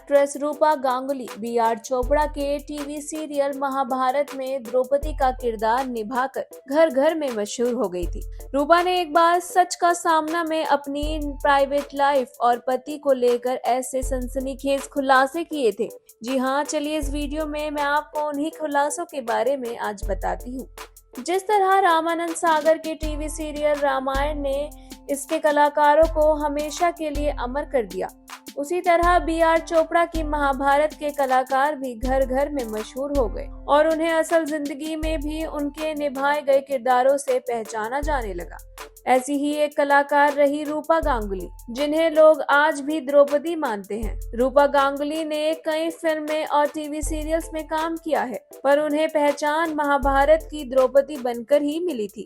Actress रूपा Ganguly B R. Chopra के TV serial Mahabharat में द्रौपदी का किरदार निभाकर घर घर में मशहूर हो गई थी। रूपा ने एक बार सच का सामना में अपनी प्राइवेट लाइफ और पति को लेकर ऐसे सनसनीखेज खुलासे किए थे। जी हाँ, चलिए इस वीडियो में मैं आपको उन्हीं खुलासों के बारे में आज बताती हूँ। जिस तरह रामानंद सागर के टीवी सीरियल रामायण ने इसके कलाकारों को हमेशा के लिए अमर कर दिया, उसी तरह बी.आर. चोपड़ा की महाभारत के कलाकार भी घर घर में मशहूर हो गए और उन्हें असल जिंदगी में भी उनके निभाए गए किरदारों से पहचाना जाने लगा। ऐसी ही एक कलाकार रही रूपा गांगुली, जिन्हें लोग आज भी द्रौपदी मानते हैं। रूपा गांगुली ने कई फिल्में और टीवी सीरियल्स में काम किया है, पर उन्हें पहचान महाभारत की द्रौपदी बनकर ही मिली थी।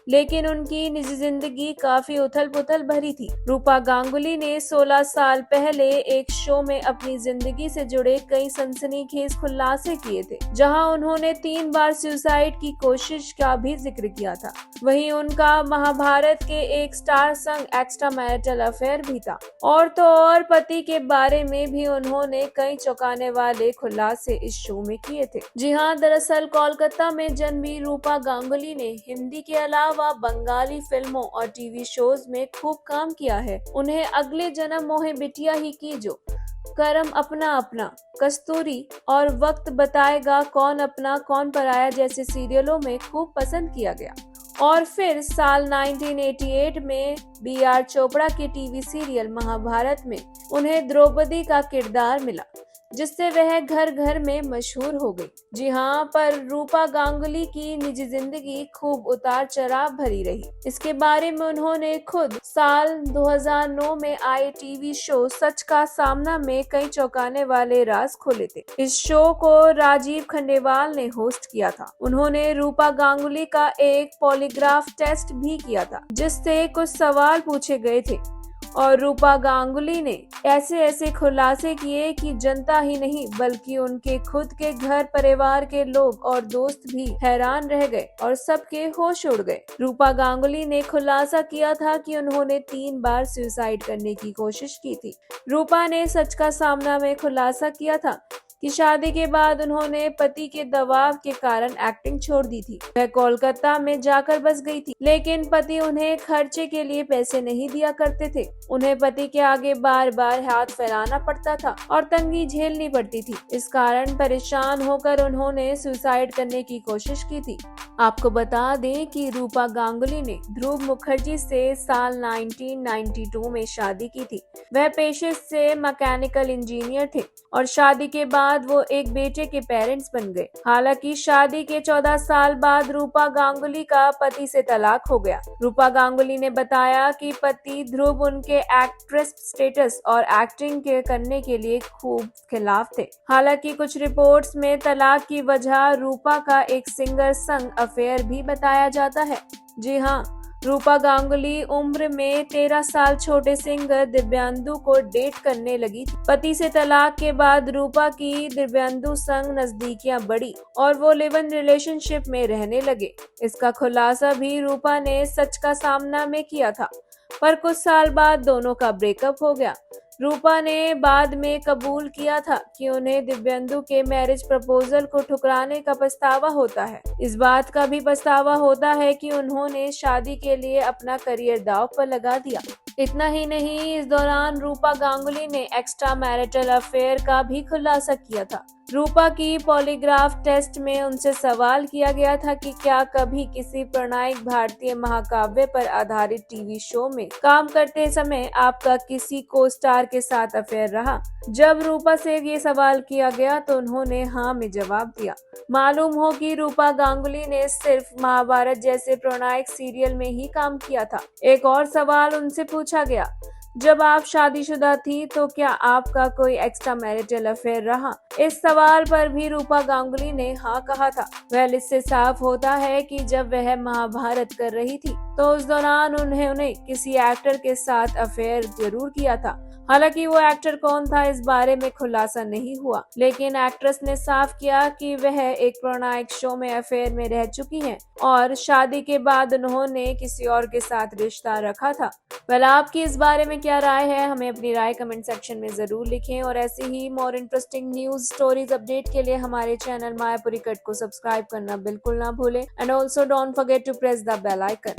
लेकिन उनकी निजी जिंदगी काफी उथल-पुथल भरी थी। रूपा गांगुली ने 16 साल पहले एक शो में अपनी जिंदगी से जुड़े कई सनसनीखेज खुलासे किए थे, जहां उन्होंने 3 बार सुसाइड की कोशिश का भी जिक्र किया था। वहीं उनका महाभारत के एक स्टार संग एक्स्ट्रा मैरिटल अफेयर भी था। और तो और पति के बारे में भी उन्होंने कई चौंकाने वाले खुलासे इस शो में किए थे। जी हाँ, दरअसल कोलकाता में जन्मी रूपा गांगुली ने हिंदी के अलावा बंगाली फिल्मों और टीवी शोज में खूब काम किया है। उन्हें अगले जन्म मोहे बिटिया ही की जो, करम अपना अपना, कस्तूरी और वक्त बताएगा कौन अपना कौन पराया जैसे सीरियलों में खूब पसंद किया गया। और फिर साल 1988 में बी.आर. चोपड़ा के टीवी सीरियल महाभारत में उन्हें द्रौपदी का किरदार मिला, जिससे वह घर घर में मशहूर हो गई। जी हाँ, पर रूपा गांगुली की निजी जिंदगी खूब उतार चढ़ाव भरी रही। इसके बारे में उन्होंने खुद साल 2009 में आए टीवी शो सच का सामना में कई चौंकाने वाले राज खोले थे। इस शो को राजीव खंडेलवाल ने होस्ट किया था। उन्होंने रूपा गांगुली का एक पॉलीग्राफ टेस्ट भी किया था, जिससे कुछ सवाल पूछे गए थे और रूपा गांगुली ने ऐसे खुलासे किए कि जनता ही नहीं बल्कि उनके खुद के घर परिवार के लोग और दोस्त भी हैरान रह गए और सबके होश उड़ गए। रूपा गांगुली ने खुलासा किया था कि उन्होंने 3 बार सुसाइड करने की कोशिश की थी। रूपा ने सच का सामना में खुलासा किया था कि शादी के बाद उन्होंने पति के दबाव के कारण एक्टिंग छोड़ दी थी। वह कोलकाता में जाकर बस गई थी, लेकिन पति उन्हें खर्चे के लिए पैसे नहीं दिया करते थे। उन्हें पति के आगे बार बार हाथ फैलाना पड़ता था और तंगी झेलनी पड़ती थी। इस कारण परेशान होकर उन्होंने सुसाइड करने की कोशिश की थी। आपको बता दें कि रूपा गांगुली ने ध्रुव मुखर्जी से साल 1992 में शादी की थी। वह पेशे से मैकेनिकल इंजीनियर थे और शादी के बाद वो एक बेटे के पेरेंट्स बन गए। हालांकि शादी के 14 साल बाद रूपा गांगुली का पति से तलाक हो गया। रूपा गांगुली ने बताया कि पति ध्रुव उनके एक्ट्रेस स्टेटस और एक्टिंग करने के लिए खूब खिलाफ थे। हालांकि कुछ रिपोर्ट्स में तलाक की वजह रूपा का एक सिंगर संग अफेयर भी बताया जाता है। जी हाँ, रूपा गांगुली उम्र में 13 साल छोटे सिंगर दिव्यांदु को डेट करने लगी थी। पति से तलाक के बाद रूपा की दिव्यांदु संग नजदीकियां बढ़ी और वो लिव इन रिलेशनशिप में रहने लगे। इसका खुलासा भी रूपा ने सच का सामना में किया था, पर कुछ साल बाद दोनों का ब्रेकअप हो गया। रूपा ने बाद में कबूल किया था कि उन्हें दिव्यांदु के मैरिज प्रपोजल को ठुकराने का पछतावा होता है। इस बात का भी पछतावा होता है कि उन्होंने शादी के लिए अपना करियर दांव पर लगा दिया। इतना ही नहीं, इस दौरान रूपा गांगुली ने एक्स्ट्रा मैरिटल अफेयर का भी खुलासा किया था। रूपा की पॉलीग्राफ टेस्ट में उनसे सवाल किया गया था कि क्या कभी किसी प्रणयिक भारतीय महाकाव्य पर आधारित टीवी शो में काम करते समय आपका किसी को स्टार के साथ अफेयर रहा। जब रूपा से ये सवाल किया गया तो उन्होंने हाँ में जवाब दिया। मालूम हो कि रूपा गांगुली ने सिर्फ महाभारत जैसे प्रणयिक सीरियल में ही काम किया था। एक और सवाल उनसे पूछा गया, जब आप शादीशुदा थी तो क्या आपका कोई एक्स्ट्रा मैरिटल अफेयर रहा? इस सवाल पर भी रूपा गांगुली ने हाँ कहा था। वेल, इससे साफ होता है कि जब वह महाभारत कर रही थी तो उस दौरान उन्होंने किसी एक्टर के साथ अफेयर जरूर किया था। हालांकि वो एक्टर कौन था इस बारे में खुलासा नहीं हुआ, लेकिन एक्ट्रेस ने साफ किया कि वह एक प्रोनाइक शो में अफेयर में रह चुकी हैं और शादी के बाद उन्होंने किसी और के साथ रिश्ता रखा था। वेल, आपकी इस बारे में क्या राय है? हमें अपनी राय कमेंट सेक्शन में जरूर लिखें और ऐसे ही more interesting news stories update के लिए हमारे चैनल मायापुरी कट को सब्सक्राइब करना बिल्कुल ना भूलें and also don't forget to press the bell icon.